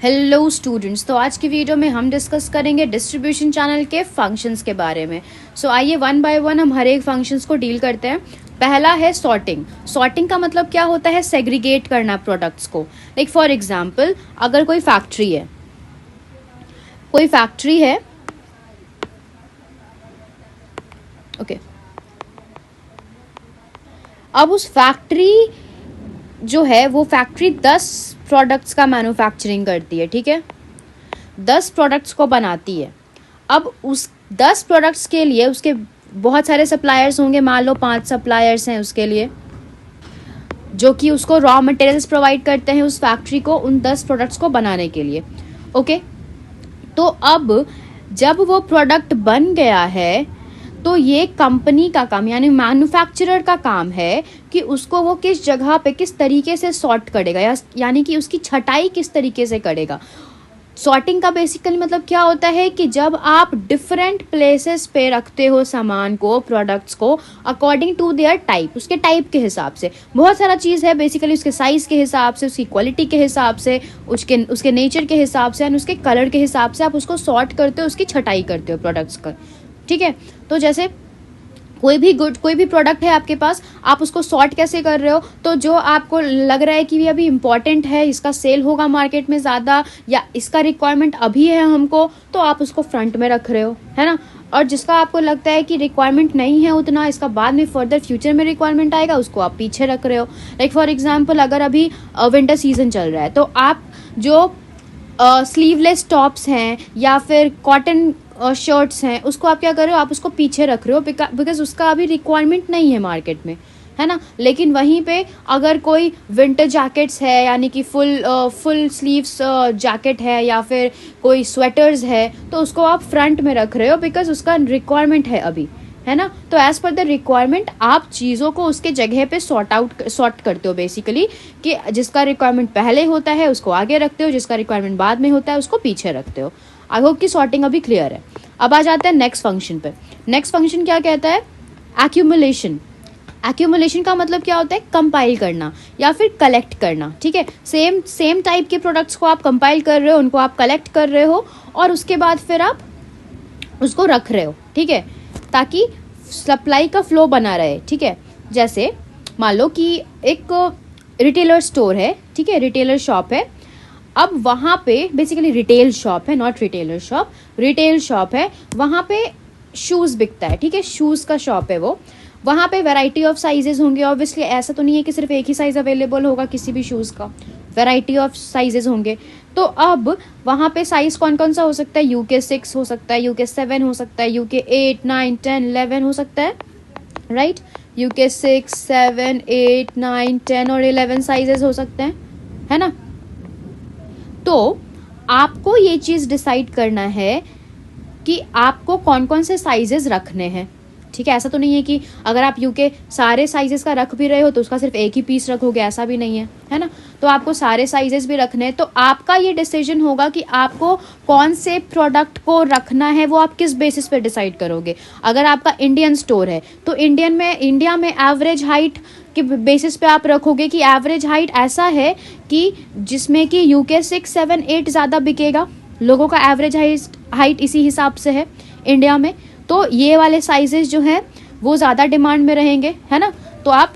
Hello students, तो आज की वीडियो में हम डिस्कस करेंगे डिस्ट्रीब्यूशन चैनल के फंक्शंस के बारे में। आइए वन बाय वन हम हर एक फंक्शंस को डील करते हैं। पहला है सॉर्टिंग। सॉर्टिंग का मतलब क्या होता है? सेग्रीगेट करना प्रोडक्ट्स को। लाइक फॉर एग्जांपल, अगर कोई फैक्ट्री है ओके, अब उस फैक्ट्री जो है वो फैक्ट्री 10 प्रोडक्ट्स का मैन्युफैक्चरिंग करती है। ठीक है, 10 प्रोडक्ट्स को बनाती है। अब उस 10 प्रोडक्ट्स के लिए उसके बहुत सारे सप्लायर्स होंगे। मान लो 5 सप्लायर्स हैं उसके लिए, जो कि उसको रॉ मटेरियल्स प्रोवाइड करते हैं उस फैक्ट्री को उन 10 प्रोडक्ट्स को बनाने के लिए। ओके, तो अब जब वो प्रोडक्ट बन गया है तो ये कंपनी का काम यानी मैन्युफैक्चरर का काम है कि उसको वो किस जगह पे किस तरीके से सॉर्ट करेगा, यानी कि उसकी छटाई किस तरीके से करेगा। सॉर्टिंग का बेसिकली मतलब क्या होता है कि जब आप डिफरेंट प्लेसेस पे रखते हो सामान को, प्रोडक्ट्स को, अकॉर्डिंग टू देयर टाइप, उसके टाइप के हिसाब से। बहुत सारा चीज़ है बेसिकली, उसके साइज़ के हिसाब से, उसकी क्वालिटी के हिसाब से, उसके नेचर के हिसाब से एंड उसके कलर के हिसाब से आप उसको सॉर्ट करते हो, उसकी छटाई करते हो प्रोडक्ट्स का। ठीक है, तो जैसे कोई भी प्रोडक्ट है आपके पास, आप उसको सॉर्ट कैसे कर रहे हो? तो जो आपको लग रहा है कि ये अभी इम्पॉर्टेंट है, इसका सेल होगा मार्केट में ज़्यादा, या इसका रिक्वायरमेंट अभी है हमको, तो आप उसको फ्रंट में रख रहे हो, है ना। और जिसका आपको लगता है कि रिक्वायरमेंट नहीं है उतना, इसका बाद में फर्दर फ्यूचर में रिक्वायरमेंट आएगा, उसको आप पीछे रख रहे हो। लाइक फॉर एग्जाम्पल, अगर अभी विंटर सीजन चल रहा है तो आप जो स्लीवलेस टॉप्स हैं या फिर कॉटन शर्ट्स हैं, उसको आप क्या कर रहे हो? आप उसको पीछे रख रहे हो बिकॉज उसका अभी रिक्वायरमेंट नहीं है मार्केट में, है ना। लेकिन वहीं पे अगर कोई विंटर जैकेट्स है, यानी कि फुल स्लीव्स जैकेट है, या फिर कोई स्वेटर्स है, तो उसको आप फ्रंट में रख रहे हो बिकॉज उसका रिक्वायरमेंट है अभी, है ना। तो एज पर द रिक्वायरमेंट आप चीज़ों को उसके जगह पे सॉर्ट करते हो बेसिकली, कि जिसका रिक्वायरमेंट पहले होता है उसको आगे रखते हो, जिसका रिक्वायरमेंट बाद में होता है उसको पीछे रखते हो। आई होप कि सॉर्टिंग अभी क्लियर है। अब आ जाते हैं नेक्स्ट फंक्शन पे। नेक्स्ट फंक्शन क्या कहता है? एक्यूमुलेशन। एक्यूमुलेशन का मतलब क्या होता है? कंपाइल करना या फिर कलेक्ट करना। ठीक है, सेम टाइप के प्रोडक्ट्स को आप कंपाइल कर रहे हो, उनको आप कलेक्ट कर रहे हो और उसके बाद फिर आप उसको रख रहे हो। ठीक है, ताकि सप्लाई का फ्लो बना रहे। ठीक है, जैसे मान लो कि एक रिटेलर स्टोर है, ठीक है, रिटेलर शॉप है। अब वहाँ पे बेसिकली रिटेल शॉप है, not retailer shop, retail shop है। वहाँ पे शूज़ बिकता है। ठीक है, शूज़ का शॉप है वो। वहाँ पे वैरायटी ऑफ साइजेस होंगे। ऑब्वियसली ऐसा तो नहीं है कि सिर्फ एक ही साइज़ अवेलेबल होगा किसी भी शूज़ का, वैरायटी ऑफ साइजेस होंगे। तो अब वहाँ पे साइज़ कौन कौन सा हो सकता है? UK 6 हो सकता है, UK 7 हो सकता है, UK 8, 9, 10, 11 हो सकता है, राइट। UK 6, 7, 8, 9, 10 और 11 साइजेस हो सकते हैं, है ना। तो आपको ये चीज़ डिसाइड करना है कि आपको कौन कौन से साइजेस रखने हैं। ठीक है, ऐसा तो नहीं है कि अगर आप UK सारे साइजेस का रख भी रहे हो तो उसका सिर्फ एक ही पीस रखोगे, ऐसा भी नहीं है, है ना। तो आपको सारे साइजेस भी रखने हैं। तो आपका ये डिसीजन होगा कि आपको कौन से प्रोडक्ट को रखना है, वो आप किस बेसिस पे डिसाइड करोगे। अगर आपका इंडियन स्टोर है तो इंडिया में एवरेज हाइट के बेसिस पे आप रखोगे कि एवरेज हाइट ऐसा है कि जिसमें कि UK 6, 7, 8 ज़्यादा बिकेगा। लोगों का एवरेज हाइट इसी हिसाब से है इंडिया में, तो ये वाले साइजेस जो हैं वो ज़्यादा डिमांड में रहेंगे, है ना। तो आप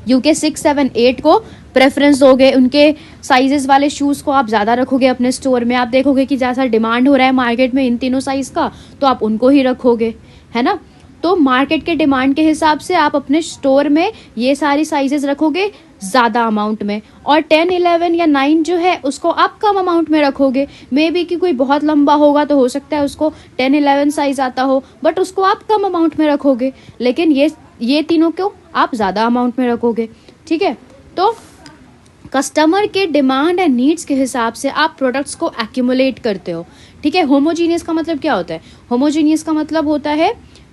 UK 6, 7, 8 को प्रेफरेंस दोगे, उनके साइजेस वाले शूज़ को आप ज़्यादा रखोगे अपने स्टोर में। आप देखोगे कि जैसा डिमांड हो रहा है मार्केट में इन तीनों साइज़ का, तो आप उनको ही रखोगे, है ना। तो मार्केट के डिमांड के हिसाब से आप अपने स्टोर में ये सारी साइजेस रखोगे ज़्यादा अमाउंट में, और 10, 11 या 9 जो है उसको आप कम अमाउंट में रखोगे। मे बी कि कोई बहुत लंबा होगा तो हो सकता है उसको 10, 11 साइज आता हो, बट उसको आप कम अमाउंट में रखोगे। लेकिन ये तीनों को आप ज़्यादा अमाउंट में रखोगे। ठीक है, तो कस्टमर के डिमांड एंड नीड्स के हिसाब से आप प्रोडक्ट्स को एक्यूमुलेट करते हो। ठीक है, होमोजीनियस का मतलब क्या होता है? होमोजीनियस का मतलब होता है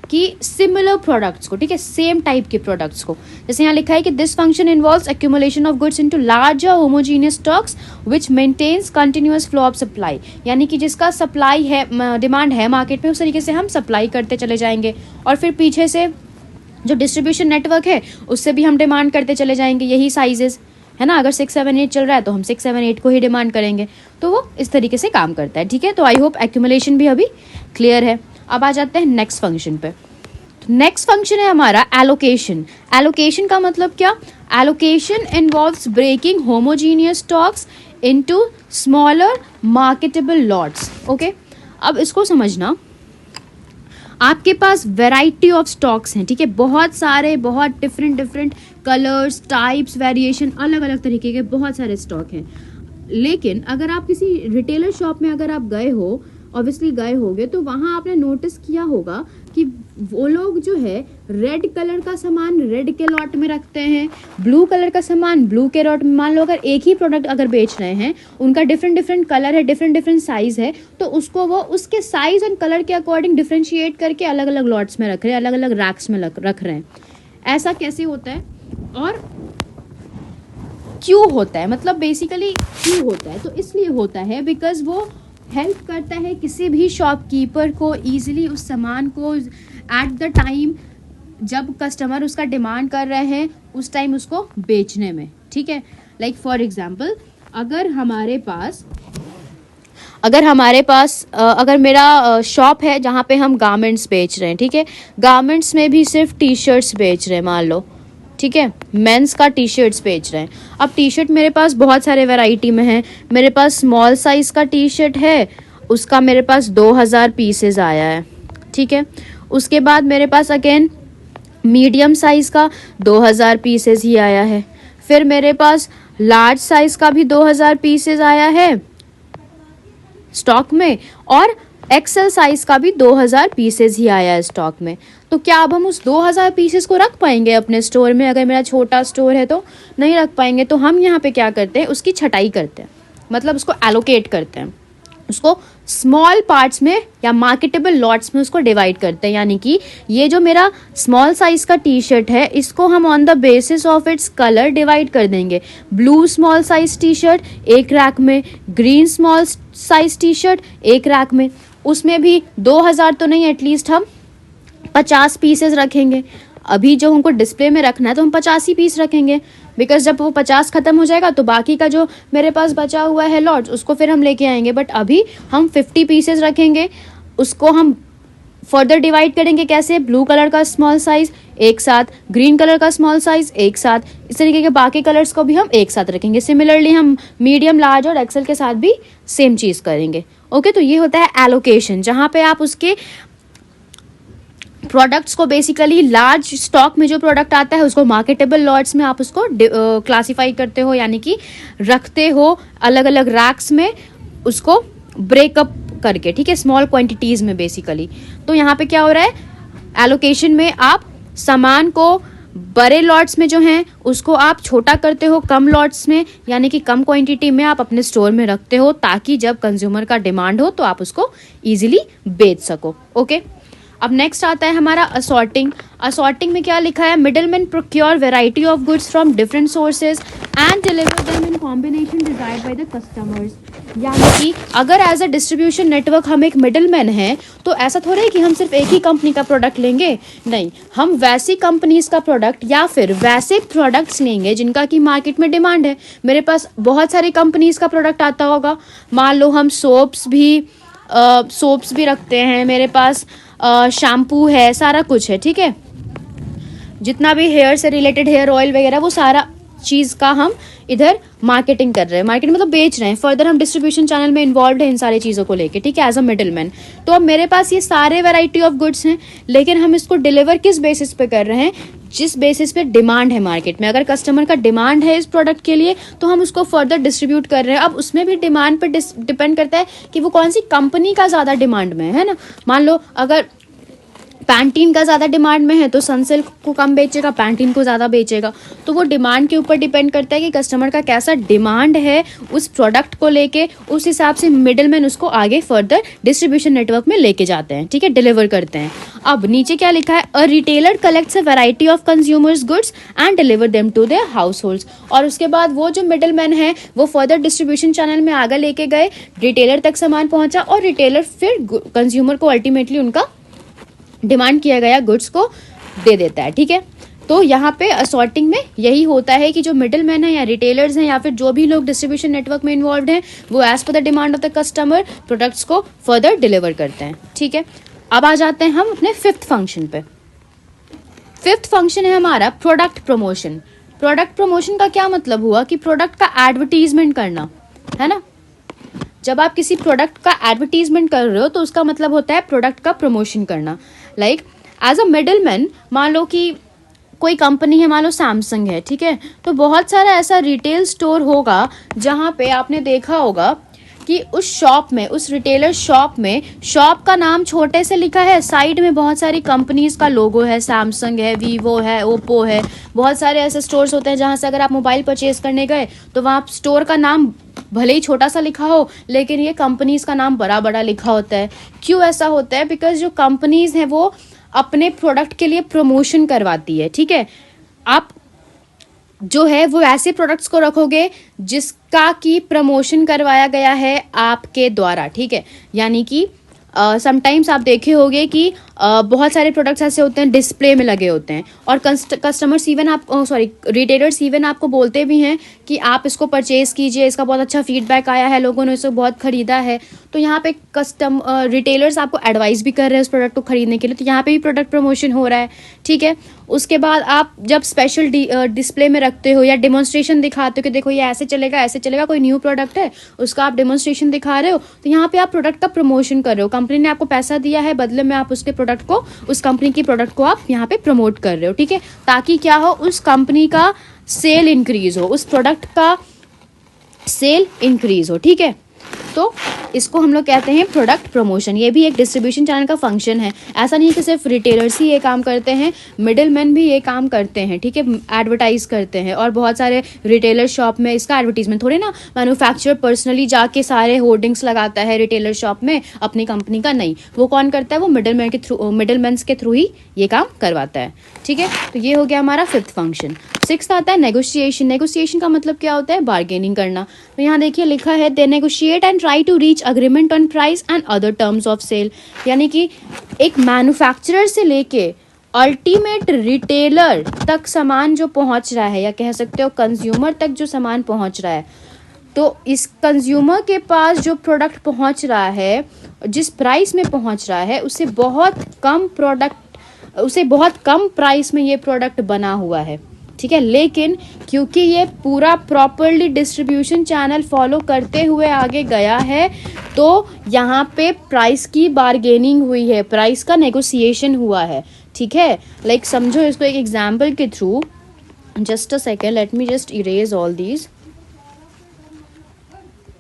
कि सिमिलर प्रोडक्ट्स को, ठीक है, सेम टाइप के प्रोडक्ट्स को। जैसे यहाँ लिखा है कि this function involves accumulation of goods into larger homogeneous stocks which maintains continuous flow of supply. यानी कि जिसका सप्लाई है, डिमांड है मार्केट में, उस तरीके से हम सप्लाई करते चले जाएंगे और फिर पीछे से जो डिस्ट्रीब्यूशन नेटवर्क है उससे भी हम डिमांड करते चले जाएंगे यही साइजेस, है ना। अगर 678 चल रहा है तो हम 678 को ही डिमांड करेंगे, तो वो इस तरीके से काम करता है, ठीक है। तो आई होप एक्यूमुलेशन भी अभी क्लियर है। अब आ जाते हैं नेक्स्ट फंक्शन पे। नेक्स्ट फंक्शन है हमारा एलोकेशन। एलोकेशन का मतलब क्या? Allocation involves breaking homogeneous stocks into smaller marketable lots. Okay, अब इसको समझना, आपके पास वैरायटी ऑफ स्टॉक्स हैं, ठीक है, बहुत सारे, बहुत डिफरेंट कलर्स, टाइप्स, वेरिएशन, अलग अलग तरीके के बहुत सारे स्टॉक हैं। लेकिन अगर आप किसी रिटेलर शॉप में अगर आप गए हो, ऑब्वियसली गए होगे, तो वहाँ आपने नोटिस किया होगा कि वो लोग जो है रेड कलर का सामान रेड के लॉट में रखते हैं, ब्लू कलर का सामान ब्लू के लॉट में। मान लो अगर एक ही प्रोडक्ट अगर बेच रहे हैं, उनका डिफरेंट कलर है, डिफरेंट साइज़ है, तो उसको वो उसके साइज़ एंड कलर के अकॉर्डिंग डिफ्रेंशिएट करके अलग अलग लॉट्स में रख रहे हैं, अलग अलग रैक्स में रख रहे हैं। ऐसा कैसे होता है और क्यों होता है? मतलब बेसिकली क्यों होता है? तो इसलिए होता है बिकॉज वो हेल्प करता है किसी भी शॉपकीपर को ईजिली उस सामान को एट द टाइम जब कस्टमर उसका डिमांड कर रहे हैं उस टाइम उसको बेचने में, ठीक है। लाइक फॉर एग्जांपल, अगर हमारे पास अगर मेरा शॉप है जहाँ पे हम गारमेंट्स बेच रहे हैं, ठीक है, गारमेंट्स में भी सिर्फ टी शर्ट्स बेच रहे हैं मान लो, ठीक है, मेंस का टी शर्ट्स बेच रहे हैं। अब टी शर्ट मेरे पास बहुत सारे वैरायटी में है। मेरे पास स्मॉल साइज़ का टी शर्ट है, उसका मेरे पास 2000 पीसेज आया है, ठीक है। उसके बाद मेरे पास अगेन मीडियम साइज़ का 2000 पीसेज ही आया है। फिर मेरे पास लार्ज साइज़ का भी 2000 पीसेज आया है स्टॉक में, और एक्सेल साइज का भी 2000 पीसेज ही आया है स्टॉक में। तो क्या अब हम उस 2000 पीसेस को रख पाएंगे अपने स्टोर में? अगर मेरा छोटा स्टोर है तो नहीं रख पाएंगे। तो हम यहाँ पे क्या करते हैं, उसकी छटाई करते हैं, मतलब उसको एलोकेट करते हैं, उसको स्मॉल पार्ट्स में या मार्केटेबल लॉट्स में उसको डिवाइड करते हैं। यानी कि ये जो मेरा स्मॉल साइज का टी शर्ट है, इसको हम on the basis of its colour divide कर देंगे। Blue small size T shirt एक रैक में, green small size T shirt एक रैक में। उसमें भी 2000 तो नहीं, एटलीस्ट हम 50 पीसेस रखेंगे। अभी जो हमको डिस्प्ले में रखना है तो हम 50 ही पीस रखेंगे, बिकॉज जब वो 50 खत्म हो जाएगा तो बाकी का जो मेरे पास बचा हुआ है लॉट्स उसको फिर हम लेके आएंगे। बट अभी हम 50 पीसेस रखेंगे, उसको हम फर्दर डिवाइड करेंगे कैसे? ब्लू कलर का स्मॉल साइज एक साथ, ग्रीन कलर का स्मॉल साइज एक साथ, इस तरीके के बाकी कलर्स को भी हम एक साथ रखेंगे। सिमिलरली हम मीडियम, लार्ज और एक्सेल के साथ भी सेम चीज़ करेंगे। ओके, तो ये होता है एलोकेशन, जहाँ पे आप उसके प्रोडक्ट्स को बेसिकली लार्ज स्टॉक में जो प्रोडक्ट आता है उसको मार्केटेबल लॉट्स में आप उसको क्लासिफाई करते हो, यानी कि रखते हो अलग अलग रैक्स में, उसको ब्रेकअप करके, ठीक है, स्मॉल क्वांटिटीज में बेसिकली। तो यहाँ पे क्या हो रहा है, एलोकेशन में आप सामान को बड़े लॉट्स में जो हैं उसको आप छोटा करते हो कम लॉट्स में, यानी कि कम क्वांटिटी में आप अपने स्टोर में रखते हो, ताकि जब कंज्यूमर का डिमांड हो तो आप उसको इजीली बेच सको। ओके, अब नेक्स्ट आता है हमारा असॉर्टिंग। असॉर्टिंग में क्या लिखा है? Middleman procure variety of goods from different sources and deliver them in combination desired by the customers. यानी कि अगर एज अ डिस्ट्रीब्यूशन नेटवर्क हम एक मिडलमैन हैं, तो ऐसा थोड़ा है कि हम सिर्फ एक ही कंपनी का प्रोडक्ट लेंगे, नहीं, हम वैसी कंपनीज का प्रोडक्ट या फिर वैसे प्रोडक्ट्स लेंगे जिनका कि मार्केट में डिमांड है। मेरे पास बहुत सारी कंपनीज का प्रोडक्ट आता होगा, मान लो हम सोप्स भी रखते हैं, मेरे पास शैम्पू है, सारा कुछ है, ठीक है, जितना भी हेयर से रिलेटेड हेयर ऑयल वगैरह वो सारा चीज़ का हम इधर मार्केटिंग कर रहे हैं, मार्केट मतलब बेच रहे हैं, फर्दर हम डिस्ट्रीब्यूशन चैनल में इन्वॉल्व है इन सारी चीज़ों को लेके, ठीक है, एज अ मिडलमैन। तो अब मेरे पास ये सारे वैरायटी ऑफ गुड्स हैं, लेकिन हम इसको डिलीवर किस बेसिस पे कर रहे हैं? जिस बेसिस पे डिमांड है मार्केट में। अगर कस्टमर का डिमांड है इस प्रोडक्ट के लिए तो हम उसको फर्दर डिस्ट्रीब्यूट कर रहे हैं। अब उसमें भी डिमांड पे डिपेंड करता है कि वो कौन सी कंपनी का ज़्यादा डिमांड में है ना। मान लो अगर पैंटीन का ज़्यादा डिमांड में है तो सनसिल्क को कम बेचेगा, पैंटीन को ज़्यादा बेचेगा। तो वो डिमांड के ऊपर डिपेंड करता है कि कस्टमर का कैसा डिमांड है उस प्रोडक्ट को लेके, उस हिसाब से मिडलमैन उसको आगे फर्दर डिस्ट्रीब्यूशन नेटवर्क में लेके जाते हैं, ठीक है, डिलीवर करते हैं। अब नीचे क्या लिखा है? A retailer collects a variety of consumers goods and deliver them to their households. और उसके बाद वो जो मिडलमैन है वो फर्दर डिस्ट्रीब्यूशन चैनल में आगे लेके गए, रिटेलर तक सामान पहुंचा और रिटेलर फिर कंज्यूमर को अल्टीमेटली उनका डिमांड किया गया गुड्स को दे देता है, ठीक है। तो यहाँ पे असॉर्टिंग में यही होता है कि जो मिडिल मैन है या रिटेलर्स हैं या फिर जो भी लोग डिस्ट्रीब्यूशन नेटवर्क में इन्वॉल्व हैं, वो as per the demand of the customer products को फर्दर डिलीवर करते हैं। ठीक है, अब आ जाते हैं हम अपने फिफ्थ फंक्शन पे। फिफ्थ फंक्शन है हमारा प्रोडक्ट प्रमोशन। प्रोडक्ट प्रमोशन का क्या मतलब हुआ कि प्रोडक्ट का एडवर्टीजमेंट करना, है ना। जब आप किसी प्रोडक्ट का एडवर्टीजमेंट कर रहे हो तो उसका मतलब होता है प्रोडक्ट का प्रमोशन करना। Like as a middleman, मान लो कि कोई कंपनी है, मान लो सैमसंग है, ठीक है, तो बहुत सारा ऐसा रिटेल स्टोर होगा जहाँ पे आपने देखा होगा कि उस शॉप में, उस रिटेलर शॉप में, शॉप का नाम छोटे से लिखा है, साइड में बहुत सारी कंपनीज का लोगो है, सैमसंग है, वीवो है, ओप्पो है, बहुत सारे ऐसे स्टोर्स होते हैं जहाँ से अगर आप मोबाइल परचेज करने गए तो वहाँ स्टोर का नाम भले ही छोटा सा लिखा हो लेकिन ये कंपनीज का नाम बड़ा बड़ा लिखा होता है। क्यों ऐसा होता है? बिकॉज जो कंपनीज हैं वो अपने प्रोडक्ट के लिए प्रमोशन करवाती है। ठीक है, आप जो है वो ऐसे प्रोडक्ट्स को रखोगे जिसका की प्रमोशन करवाया गया है आपके द्वारा। ठीक है, यानी कि समटाइम्स आप देखे होंगे कि बहुत सारे प्रोडक्ट्स ऐसे होते हैं डिस्प्ले में लगे होते हैं और कस्टमर्स इवन आप रिटेलर्स इवन आपको बोलते भी हैं कि आप इसको परचेज कीजिए, इसका बहुत अच्छा फीडबैक आया है, लोगों ने इसे बहुत खरीदा है। तो यहाँ पे रिटेलर्स आपको एडवाइस भी कर रहे हैं उस प्रोडक्ट को खरीदने के लिए, तो यहाँ पे भी प्रोडक्ट प्रमोशन हो रहा है। ठीक है, उसके बाद आप जब स्पेशल डिस्प्ले में रखते हो या डेमोन्स्ट्रेशन दिखाते हो कि देखो ये ऐसे चलेगा, कोई न्यू प्रोडक्ट है उसका आप डेमोन्स्ट्रेशन दिखा रहे हो, तो यहाँ पे आप प्रोडक्ट का प्रमोशन कर रहे हो। कंपनी ने आपको पैसा दिया है, बदले में आप उसके प्रोडक्ट को, उस कंपनी की प्रोडक्ट को आप यहाँ पे प्रमोट कर रहे हो। ठीक है, ताकि क्या हो, उस कंपनी का सेल इंक्रीज हो, उस प्रोडक्ट का सेल इंक्रीज हो। ठीक है, तो इसको हम लोग कहते हैं प्रोडक्ट प्रमोशन। ये भी एक डिस्ट्रीब्यूशन चैनल का फंक्शन है। ऐसा नहीं है कि सिर्फ रिटेलर्स ही ये काम करते हैं, मिडिल मैन भी ये काम करते हैं। ठीक है, एडवर्टाइज करते हैं और बहुत सारे रिटेलर शॉप में इसका एडवर्टीजमेंट थोड़े ना मैन्युफैक्चरर पर्सनली जाके सारे होर्डिंग्स लगाता है रिटेलर शॉप में अपनी कंपनी का, नहीं, वो कौन करता है, वो मिडिल मैन के थ्रू ही ये काम करवाता है। ठीक है, तो ये हो गया हमारा फिफ्थ फंक्शन। सिक्स्थ आता है नेगोशिएशन। नेगोशिएशन का मतलब क्या होता है? बार्गेनिंग करना। तो यहाँ देखिए लिखा है they negotiate and try to reach agreement on price and other terms of sale. यानी कि एक मैन्युफैक्चरर से लेके अल्टीमेट रिटेलर तक सामान जो पहुंच रहा है, या कह सकते हो कंज्यूमर तक जो सामान पहुंच रहा है, तो इस कंज्यूमर के पास जो प्रोडक्ट पहुंच रहा है, जिस प्राइस में पहुंच रहा है, उसे बहुत कम प्राइस में ये प्रोडक्ट बना हुआ है। ठीक है, लेकिन क्योंकि ये पूरा प्रॉपरली डिस्ट्रीब्यूशन चैनल फॉलो करते हुए आगे गया है, तो यहाँ पे प्राइस की बार्गेनिंग हुई है, प्राइस का नेगोशिएशन हुआ है। ठीक है, लाइक समझो इसको एक एग्जाम्पल के through. Just a second, let me just erase all these.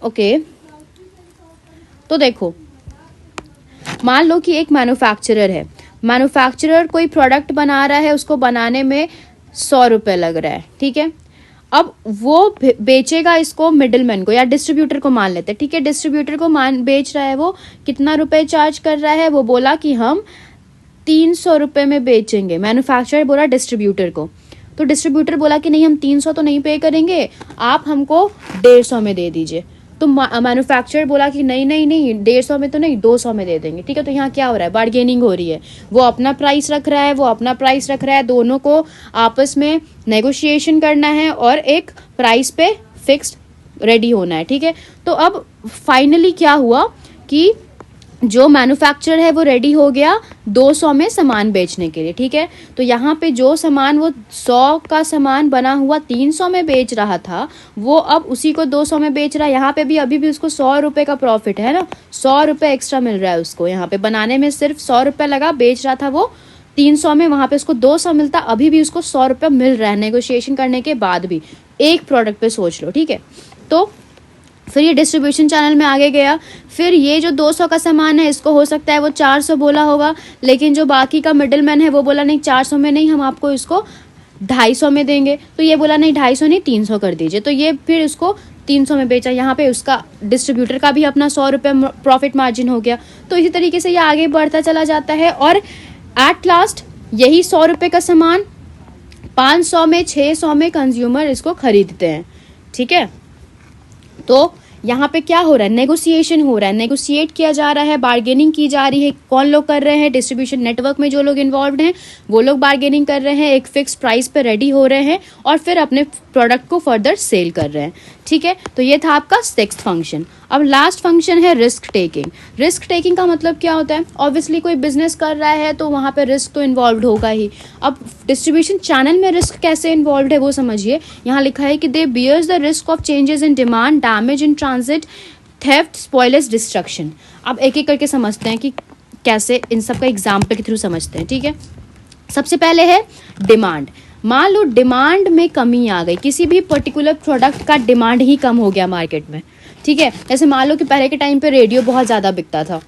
Okay, तो देखो, मान लो कि एक मैन्युफैक्चरर है, मैन्युफैक्चरर कोई प्रोडक्ट बना रहा है, उसको बनाने में 100 रुपये लग रहा है। ठीक है, अब वो बेचेगा इसको मिडिलमैन को या डिस्ट्रीब्यूटर को, मान लेते हैं। ठीक है, डिस्ट्रीब्यूटर को बेच रहा है, वो कितना रुपए चार्ज कर रहा है? वो बोला कि हम 300 रुपये में बेचेंगे। मैन्युफैक्चरर बोला डिस्ट्रीब्यूटर को, तो डिस्ट्रीब्यूटर बोला कि नहीं, हम 300 तो नहीं पे करेंगे, आप हमको 150 में दे दीजिए। तो मैन्युफैक्चरर बोला कि नहीं 150 में तो नहीं, 200 में दे देंगे। ठीक है, तो यहाँ क्या हो रहा है? बार्गेनिंग हो रही है। वो अपना प्राइस रख रहा है, दोनों को आपस में नेगोशिएशन करना है और एक प्राइस पे फिक्स्ड रेडी होना है। ठीक है, तो अब फाइनली क्या हुआ कि जो मैन्युफैक्चरर है वो रेडी हो गया 200 में सामान बेचने के लिए। ठीक है, तो यहाँ पे जो सामान वो 100 का सामान बना हुआ 300 में बेच रहा था, वो अब उसी को 200 में बेच रहा है। यहाँ पे भी अभी भी उसको 100 रुपये का प्रॉफिट है ना, 100 रुपये एक्स्ट्रा मिल रहा है उसको। यहाँ पे बनाने में सिर्फ 100 रुपये लगा, बेच रहा था वो 300 में, वहाँ पे उसको 200 मिलता, अभी भी उसको 100 रुपये मिल रहा है नेगोशिएशन करने के बाद भी, एक प्रोडक्ट पे सोच लो। ठीक है, तो फिर ये डिस्ट्रीब्यूशन चैनल में आगे गया। फिर ये जो 200 का सामान है, इसको हो सकता है वो 400 बोला होगा, लेकिन जो बाकी का मिडिलमैन है वो बोला नहीं 400 में नहीं, हम आपको इसको 250 में देंगे। तो ये बोला नहीं 250 नहीं 300 कर दीजिए, तो ये फिर इसको 300 में बेचा। यहाँ पे उसका डिस्ट्रीब्यूटर का भी अपना 100 रुपये प्रॉफिट मार्जिन हो गया। तो इसी तरीके से ये आगे बढ़ता चला जाता है और एट लास्ट यही 100 रुपये का सामान 500 में 600 में कंज्यूमर इसको खरीदते हैं। ठीक है, तो यहाँ पे क्या हो रहा है, नेगोशिएशन हो रहा है, नेगोशिएट किया जा रहा है, बार्गेनिंग की जा रही है। कौन लोग कर रहे हैं, डिस्ट्रीब्यूशन नेटवर्क में जो लोग इन्वॉल्व हैं वो लोग बार्गेनिंग कर रहे हैं, एक फिक्स प्राइस पे रेडी हो रहे हैं और फिर अपने प्रोडक्ट को फर्दर सेल कर रहे हैं। ठीक है, तो ये था आपका सिक्स्थ फंक्शन। अब लास्ट फंक्शन है रिस्क टेकिंग। रिस्क टेकिंग का मतलब क्या होता है, ऑब्वियसली कोई बिजनेस कर रहा है तो वहाँ पे रिस्क तो इन्वॉल्व होगा ही। अब डिस्ट्रीब्यूशन चैनल में रिस्क कैसे इन्वॉल्व है वो समझिए। यहाँ लिखा है कि they bears the risk of changes in demand, damage in transit, theft, spoilage, destruction. अब एक एक करके समझते हैं कि कैसे, इन सब का एग्जाम्पल के थ्रू समझते हैं। ठीक है, सबसे पहले है डिमांड। मान लो डिमांड में कमी आ गई, किसी भी पर्टिकुलर प्रोडक्ट का डिमांड ही कम हो गया मार्केट में। ठीक है, जैसे मान लो कि पहले के टाइम पे रेडियो बहुत ज़्यादा बिकता था,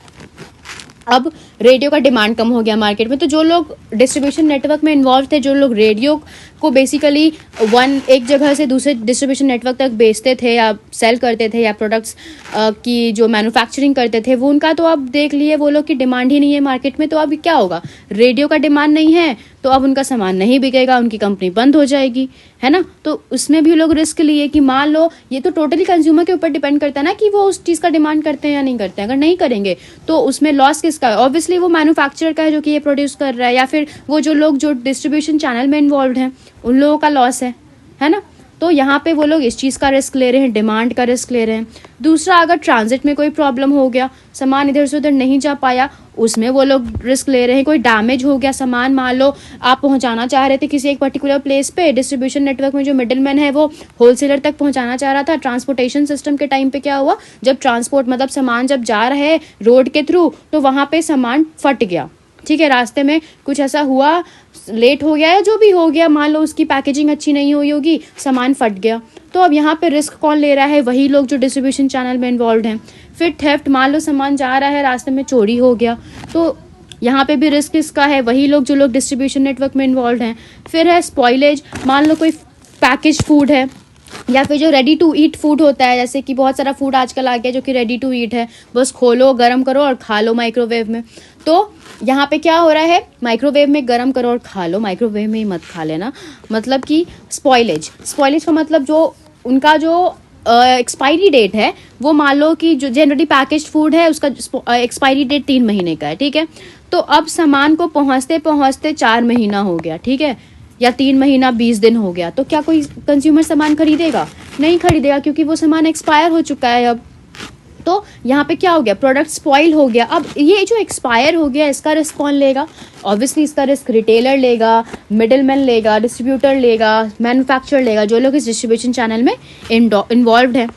अब रेडियो का डिमांड कम हो गया मार्केट में, तो जो लोग डिस्ट्रीब्यूशन नेटवर्क में इन्वॉल्व थे, जो लोग रेडियो को बेसिकली एक जगह से दूसरे डिस्ट्रीब्यूशन नेटवर्क तक बेचते थे या सेल करते थे या प्रोडक्ट्स की जो मैन्युफैक्चरिंग करते थे, वो उनका तो अब देख लिए वो लोग की डिमांड ही नहीं है मार्केट में। तो अब क्या होगा, रेडियो का डिमांड नहीं है तो अब उनका सामान नहीं बिकेगा, उनकी कंपनी बंद हो जाएगी, है ना। तो उसमें भी लोग रिस्क लिए कि मान लो, ये तो टोटली कंज्यूमर के ऊपर डिपेंड करता है ना कि वो उस चीज़ का डिमांड करते हैं या नहीं करते हैं। अगर नहीं करेंगे तो उसमें लॉस किसका है, ऑब्वियसली वो मैन्युफैक्चरर का है जो कि ये प्रोड्यूस कर रहा है, या फिर वो जो लोग जो डिस्ट्रीब्यूशन चैनल में इन्वॉल्व हैं उन लोगों का लॉस है ना। तो यहाँ पे वो लोग इस चीज़ का रिस्क ले रहे हैं, डिमांड का रिस्क ले रहे हैं। दूसरा, अगर ट्रांजिट में कोई प्रॉब्लम हो गया, सामान इधर से उधर नहीं जा पाया, उसमें वो लोग रिस्क ले रहे हैं। कोई डैमेज हो गया सामान, मान लो आप पहुंचाना चाह रहे थे किसी एक पर्टिकुलर प्लेस पे, डिस्ट्रीब्यूशन नेटवर्क में जो मिडिलमैन है वो होलसेलर तक पहुंचाना चाह रहा था, ट्रांसपोर्टेशन सिस्टम के टाइम पे क्या हुआ, जब ट्रांसपोर्ट मतलब सामान जब जा रहा है रोड के थ्रू तो वहाँ पे सामान फट गया। ठीक है, रास्ते में कुछ ऐसा हुआ, लेट हो गया या जो भी हो गया, मान लो उसकी पैकेजिंग अच्छी नहीं हुई होगी, सामान फट गया। तो अब यहाँ पे रिस्क कौन ले रहा है, वही लोग जो डिस्ट्रीब्यूशन चैनल में इन्वॉल्व हैं। फिर थेफ्ट, मान लो सामान जा रहा है रास्ते में चोरी हो गया, तो यहाँ पे भी रिस्क किसका है, वही लोग जो लोग डिस्ट्रीब्यूशन नेटवर्क में इन्वॉल्व हैं। फिर है स्पॉइलेज, मान लो कोई पैकेज फूड है या फिर जो रेडी टू ईट फूड होता है, जैसे कि बहुत सारा फूड आजकल आ गया जो कि रेडी टू ईट है, बस खोलो, गर्म करो और खा लो माइक्रोवेव में। तो यहाँ पे क्या हो रहा है, माइक्रोवेव में गर्म करो और खा लो, माइक्रोवेव में ही मत खा लेना। मतलब कि स्पॉइलेज का मतलब जो उनका जो एक्सपायरी डेट है, वो मान लो कि जो जनरली पैकेज फूड है उसका एक्सपायरी डेट 3 महीने का है। ठीक है, तो अब सामान को पहुँचते पहुँचते 4 महीना हो गया, ठीक है, या 3 महीना 20 दिन हो गया, तो क्या कोई कंज्यूमर सामान खरीदेगा, नहीं खरीदेगा, क्योंकि वो सामान एक्सपायर हो चुका है अब। तो यहाँ पे क्या हो गया, प्रोडक्ट स्पॉइल हो गया। अब ये जो एक्सपायर हो गया इसका रिस्क कौन लेगा, ऑब्वियसली इसका रिस्क रिटेलर लेगा, मिडिलमैन लेगा, डिस्ट्रीब्यूटर लेगा, मैन्युफैक्चरर लेगा, जो लोग इस डिस्ट्रीब्यूशन चैनल में इन्वॉल्व हैं।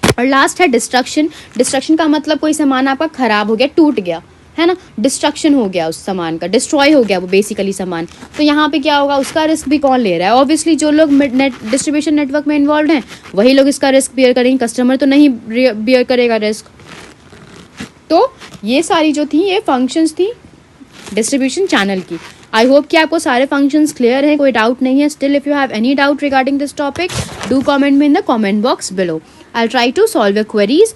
और लास्ट है डिस्ट्रक्शन का मतलब कोई सामान आपका खराब हो गया, टूट गया, है ना, डिस्ट्रक्शन हो गया, उस सामान का डिस्ट्रॉय हो गया वो बेसिकली सामान। तो यहाँ पे क्या होगा, उसका रिस्क भी कौन ले रहा है, ऑब्वियसली जो लोग डिस्ट्रीब्यूशन नेटवर्क में इन्वॉल्व हैं वही लोग इसका रिस्क बियर करेंगे, कस्टमर तो नहीं बियर करेगा रिस्क। तो ये सारी जो थी ये फंक्शंस थी डिस्ट्रीब्यूशन चैनल की। आई होप कि आपको सारे फंक्शंस क्लियर हैं, कोई डाउट नहीं है। Still if you have any doubt regarding this topic, do comment me in the comment box below. I'll try to solve your queries